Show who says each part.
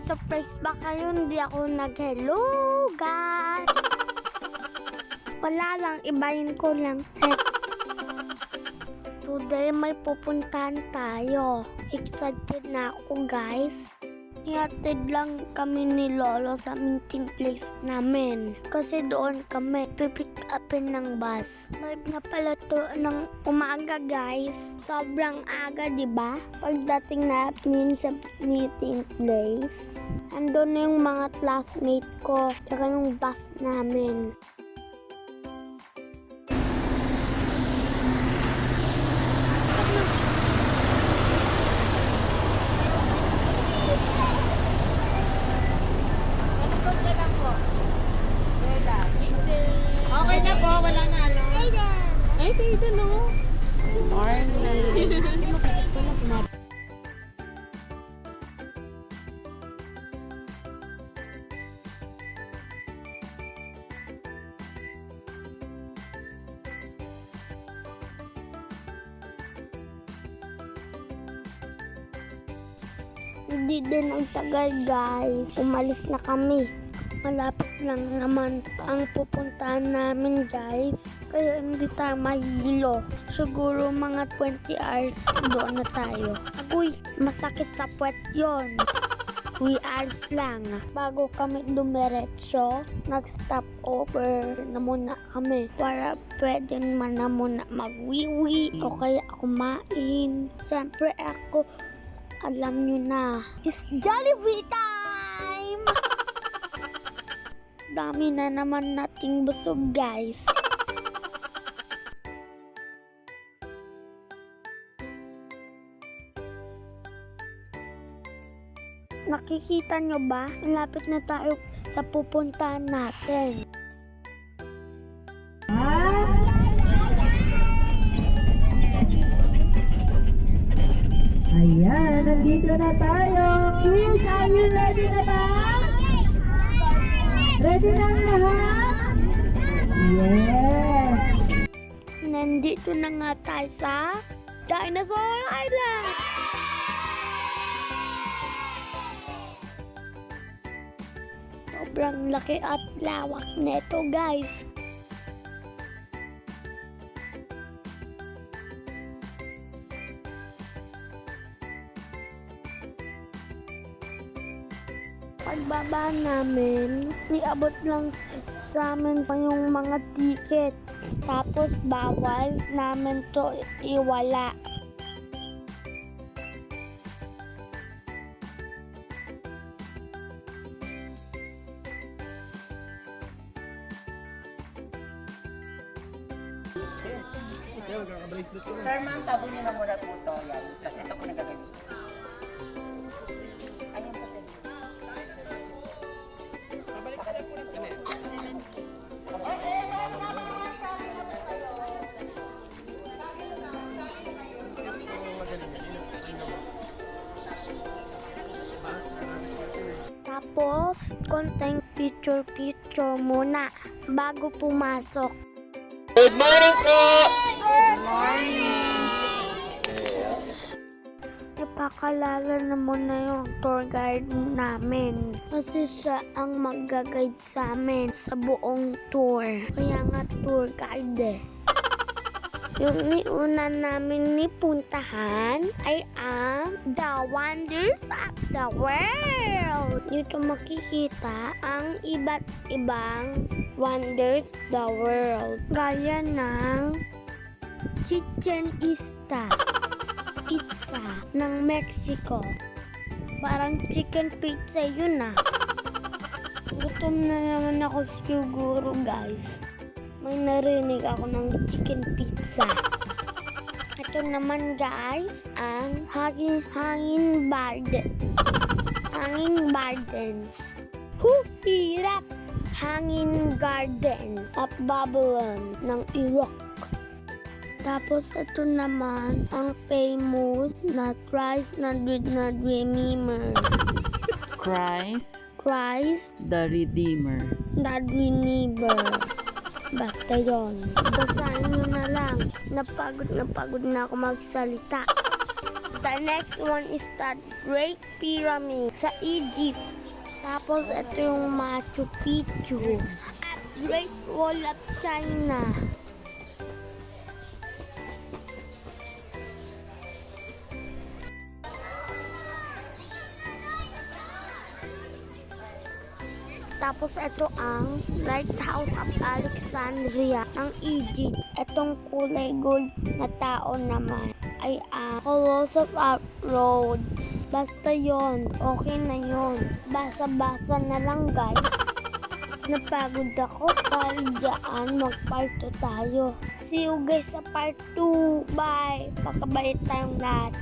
Speaker 1: na-surprise ba kayo? Hindi ako nag-hello, guys. Wala lang, ibahin ko lang. Today may pupuntahan tayo. Excited na ako, guys. Ihatid lang kami ni Lolo sa meeting place namin. Kasi doon kami pipick upin ng bus. Vibe na pala to ng umaga, guys. Sobrang aga, diba? Pagdating namin sa meeting place, andun na yung mga classmate ko. Tsaka yung bus namin.
Speaker 2: Okay na po, wala na ano. Ay, si Aiden o. Morning.
Speaker 1: Hindi din ang tagal, guys. Umalis na kami. Malapit lang naman ang pupuntahan namin, guys. Kaya hindi tayo mahilo. Siguro mga 20 hours doon na tayo. Agoy, masakit sa puwet yon. 3 hours lang. Bago kami dumiretso, nag-stop over na muna kami para pwede man na muna magwiwi o kaya kumain. Siyempre ako, alam nyo na, it's Jollibee time! Dami na naman nating busog, guys. Nakikita nyo ba? Malapit na tayo sa pupuntahan natin.
Speaker 3: Ayan, nandito na tayo. Please, are you ready na ba? Ready na ang lahat? Yes!
Speaker 1: Nandito na nga tayo sa Dinosaur Island! Sobrang laki at lawak neto, guys. Pagbaba namin, niabot lang sa amin yung mga ticket. Tapos bawal namin to iwala.
Speaker 2: Sir, ma'am, tabo niyo na muna po ito. Yan. Tapos ito po nagaganito. Ayun po, sir.
Speaker 1: Tapos, konting picture muna bago pumasok.
Speaker 4: Good morning po!
Speaker 2: Good morning!
Speaker 1: Ipakalala na muna yung tour guide namin. Kasi siya ang mag-guide sa amin sa buong tour. Kaya nga tour guide eh. Yung niuna namin nipuntahan ay ang The Wonders of the World. Dito makikita ang iba't ibang wonders the world. Gaya ng Chichen Itza ng Mexico. Parang chicken pizza yun ah. Gutom na naman ako siguro, guys. May narinig ako ng chicken pizza. Ito naman, guys, ang hangin gardens. Hirap! Hangin Garden of Babylon ng Iraq. Tapos ito naman ang famous na Christ na Redeemer.
Speaker 2: Christ,
Speaker 1: The
Speaker 2: the Redeemer.
Speaker 1: Basta yon. Basahin nyo na lang. Napagod na ako magsalita. The next one is the Great Pyramid sa Egypt. Tapos ito yung Machu Picchu at Great Wall of China. Tapos ito ang Lighthouse of Alexandria ng Egypt. Itong kulay gold na tao naman ay ang Colossus of Rhodes. Basta yon, okay na yon. Basa-basa na lang guys. Napagod ako dahil dyan mag-part 2 tayo. See you guys sa part 2. Bye! Makabait tayong lahat.